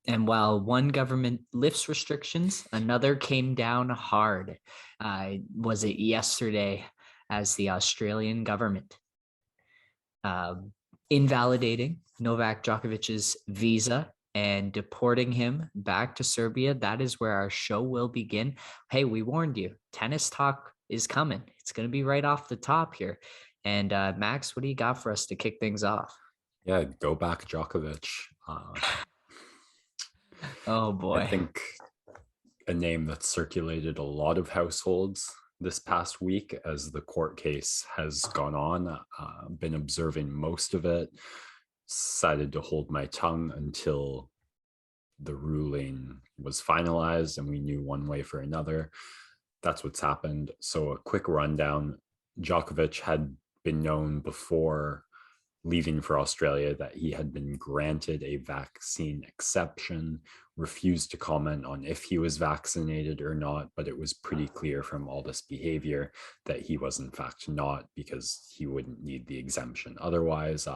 And while one government lifts restrictions, another came down hard. Was it yesterday as the Australian government uh, invalidating Novak Djokovic's visa and deporting him back to Serbia? That is where our show will begin. Hey, we warned you. Tennis talk is coming. It's going to be right off the top here. And Max, what do you got for us to kick things off? Yeah, go back Djokovic. Oh I boy. think a name that circulated a lot of households this past week as the court case has gone on. Been observing most of it. Decided to hold my tongue until the ruling was finalized and we knew one way for another. That's what's happened. So a quick rundown. Djokovic had been known before leaving for Australia that he had been granted a vaccine exception, refused to comment on if he was vaccinated or not, but it was pretty clear from all this behavior that he was in fact not, because he wouldn't need the exemption otherwise.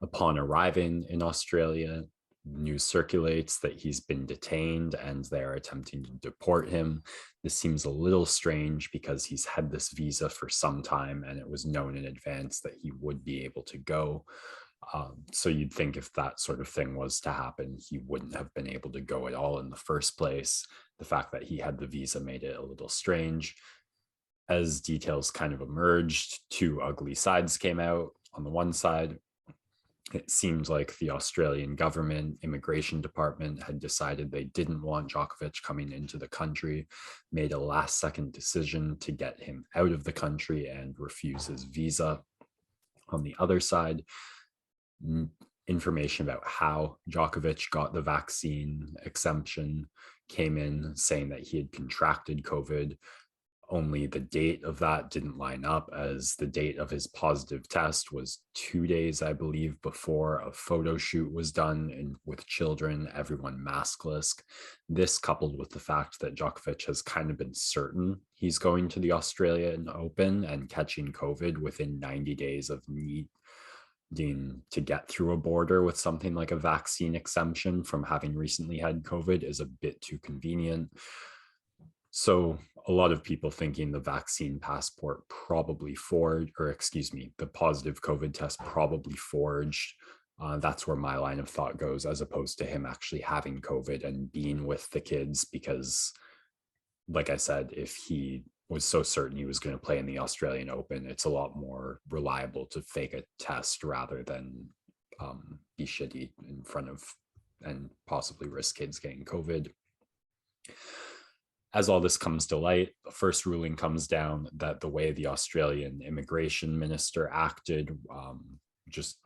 Upon arriving in Australia, news circulates that he's been detained and they're attempting to deport him. This seems a little strange because he's had this visa for some time and it was known in advance that he would be able to go. So you'd think if that sort of thing was to happen, he wouldn't have been able to go at all in the first place. The fact that he had the visa made it a little strange. As details kind of emerged, two ugly sides came out. On the one side, it seems like the Australian government immigration department had decided they didn't want Djokovic coming into the country, made a last second decision to get him out of the country and refuse his visa. On the other side, information about how Djokovic got the vaccine exemption came in, saying that he had contracted COVID. Only the date of that didn't line up, as the date of his positive test was 2 days, I believe, before a photo shoot was done with children, everyone maskless. This, coupled with the fact that Djokovic has kind of been certain he's going to the Australian Open and catching COVID within 90 days of needing to get through a border with something like a vaccine exemption from having recently had COVID, is a bit too convenient. So a lot of people thinking the vaccine passport probably forged, or excuse me, the positive COVID test probably forged. That's where my line of thought goes, as opposed to him actually having COVID and being with the kids, because like I said, if he was so certain he was going to play in the Australian Open, it's a lot more reliable to fake a test rather than be shitty in front of and possibly risk kids getting COVID. As all this comes to light, the first ruling comes down that the way the Australian immigration minister acted just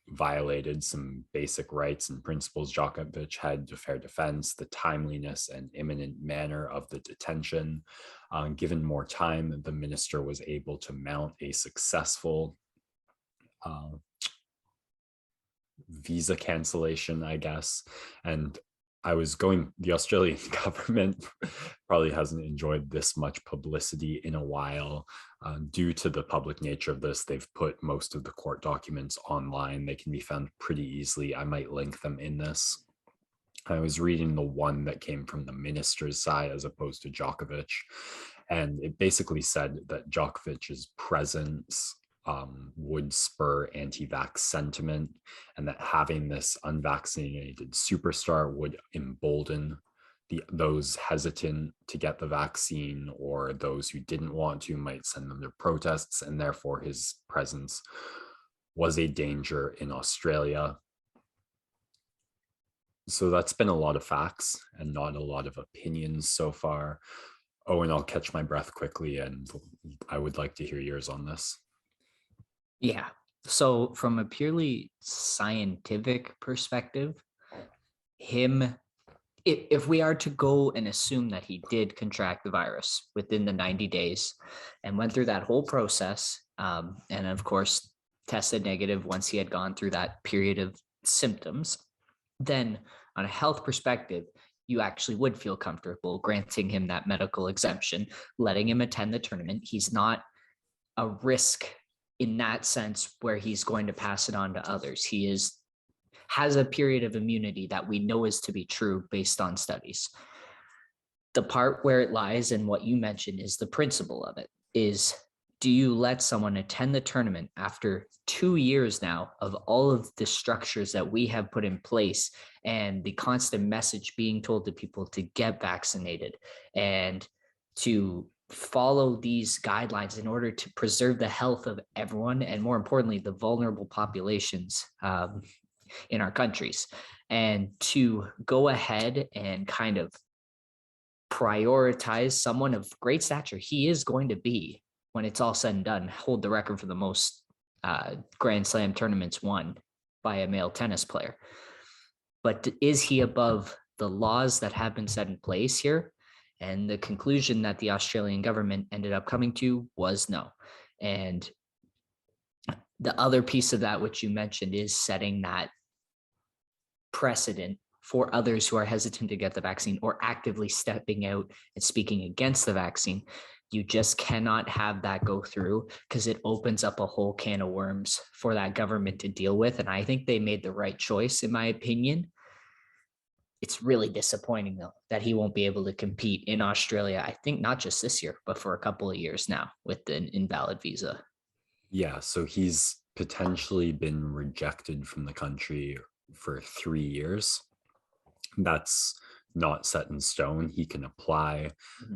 violated some basic rights and principles Djokovic had to fair defense, the timeliness and imminent manner of the detention. Given more time, the minister was able to mount a successful visa cancellation, I guess. And the Australian government probably hasn't enjoyed this much publicity in a while. Due to the public nature of this, they've put most of the court documents online. They can be found pretty easily. I might link them in this. I was reading the one that came from the minister's side as opposed to Djokovic, and it basically said that Djokovic's presence would spur anti-vax sentiment, and that having this unvaccinated superstar would embolden those hesitant to get the vaccine, or those who didn't want to might send them to protests, and therefore his presence was a danger in Australia. So that's been a lot of facts and not a lot of opinions so far. Owen, I'll catch my breath quickly, and I would like to hear yours on this. Yeah. So from a purely scientific perspective, if we are to go and assume that he did contract the virus within the 90 days and went through that whole process, and of course tested negative once he had gone through that period of symptoms, then on a health perspective, you actually would feel comfortable granting him that medical exemption, letting him attend the tournament. He's not a risk in that sense where he's going to pass it on to others. He has a period of immunity that we know is to be true based on studies. The part where it lies and what you mentioned is the principle of it is, do you let someone attend the tournament after 2 years now of all of the structures that we have put in place and the constant message being told to people to get vaccinated and to follow these guidelines in order to preserve the health of everyone and, more importantly, the vulnerable populations in our countries, and to go ahead and kind of prioritize someone of great stature? He is going to be, when it's all said and done, hold the record for the most Grand Slam tournaments won by a male tennis player. But is he above the laws that have been set in place here? And the conclusion that the Australian government ended up coming to was no. And the other piece of that, which you mentioned, is setting that precedent for others who are hesitant to get the vaccine or actively stepping out and speaking against the vaccine. You just cannot have that go through, because it opens up a whole can of worms for that government to deal with. And I think they made the right choice, in my opinion. It's really disappointing, though, that he won't be able to compete in Australia. I think not just this year, but for a couple of years now with an invalid visa. Yeah, so he's potentially been rejected from the country for 3 years. That's not set in stone. He can apply.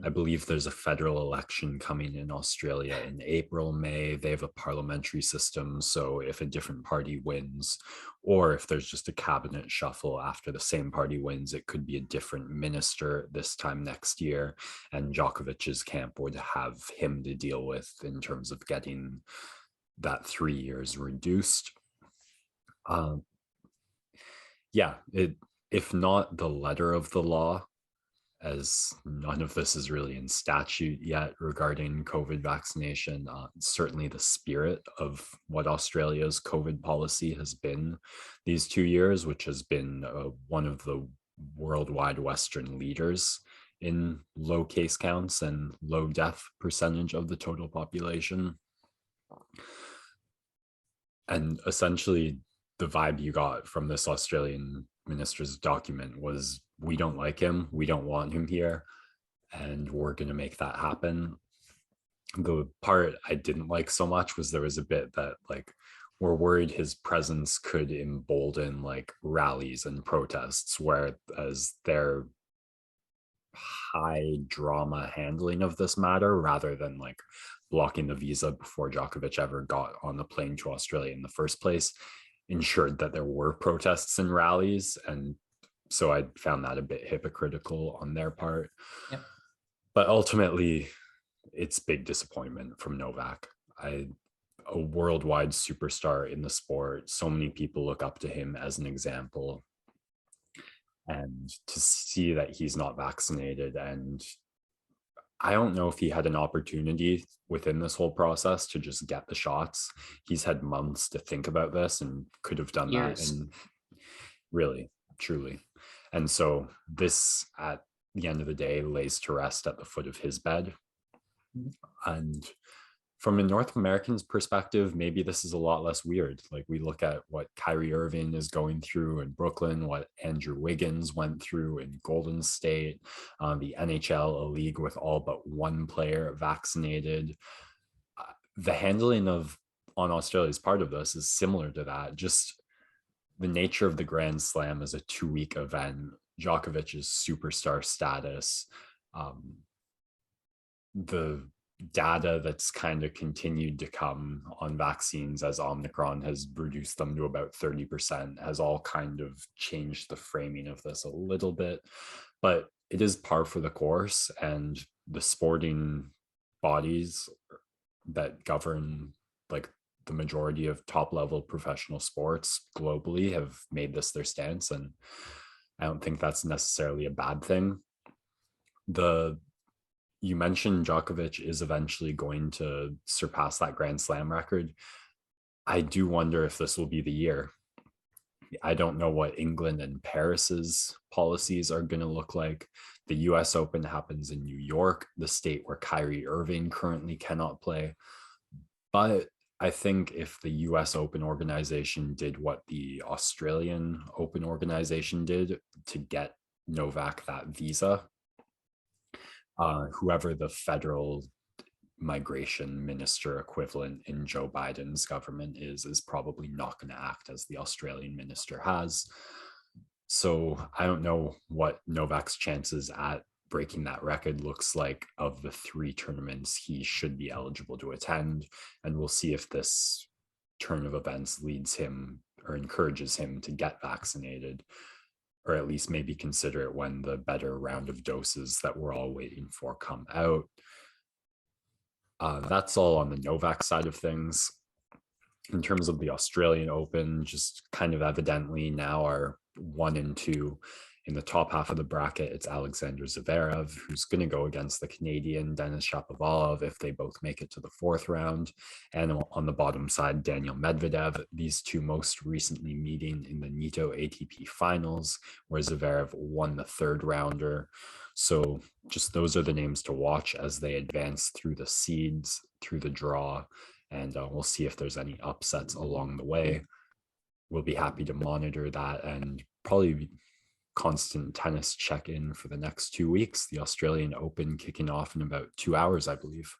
I believe there's a federal election coming in Australia in April, May. They have a parliamentary system. So if a different party wins, or if there's just a cabinet shuffle after the same party wins, it could be a different minister this time next year. And Djokovic's camp would have him to deal with in terms of getting that 3 years reduced. If not the letter of the law, as none of this is really in statute yet regarding COVID vaccination, certainly the spirit of what Australia's COVID policy has been these 2 years, which has been one of the worldwide Western leaders in low case counts and low death percentage of the total population. And essentially, the vibe you got from this Australian minister's document was, we don't like him, we don't want him here, and we're going to make that happen. The part I didn't like so much was there was a bit that, like, we're worried his presence could embolden like rallies and protests, whereas their high drama handling of this matter, rather than like blocking the visa before Djokovic ever got on the plane to Australia in the first place, ensured that there were protests and rallies. And so I found that a bit hypocritical on their part. Yep. But ultimately, it's big disappointment from Novak. A worldwide superstar in the sport. So many people look up to him as an example. And to see that he's not vaccinated, and I don't know if he had an opportunity within this whole process to just get the shots. He's had months to think about this and could have done Years. that. And really, truly. And so this, at the end of the day, lays to rest at the foot of his bed. And from a North American's perspective, maybe this is a lot less weird. Like, we look at what Kyrie Irving is going through in Brooklyn, what Andrew Wiggins went through in Golden State, the NHL, a league with all but one player vaccinated. The handling on Australia's part of this is similar to that. Just the nature of the Grand Slam as a 2-week event, Djokovic's superstar status, the data that's kind of continued to come on vaccines as Omicron has reduced them to about 30%, has all kind of changed the framing of this a little bit. But it is par for the course, and the sporting bodies that govern like the majority of top level professional sports globally have made this their stance, and I don't think that's necessarily a bad thing. You mentioned Djokovic is eventually going to surpass that Grand Slam record. I do wonder if this will be the year. I don't know what England and Paris's policies are going to look like. The US Open happens in New York, the state where Kyrie Irving currently cannot play. But I think if the US Open organization did what the Australian Open organization did to get Novak that visa, whoever the federal migration minister equivalent in Joe Biden's government is probably not going to act as the Australian minister has. So I don't know what Novak's chances at breaking that record looks like of the 3 tournaments he should be eligible to attend. And we'll see if this turn of events leads him or encourages him to get vaccinated, or at least maybe consider it when the better round of doses that we're all waiting for come out. That's all on the Novak side of things. In terms of the Australian Open, just kind of evidently now are 1 and 2 in the top half of the bracket. It's Alexander Zverev, who's going to go against the Canadian Denis Shapovalov if they both make it to the 4th round. And on the bottom side, Daniel Medvedev. These two most recently meeting in the Nitto ATP finals, where Zverev won the 3rd rounder. So just those are the names to watch as they advance through the seeds, through the draw, and we'll see if there's any upsets along the way. We'll be happy to monitor that and probably constant tennis check-in for the next 2 weeks. The Australian Open kicking off in about 2 hours, I believe.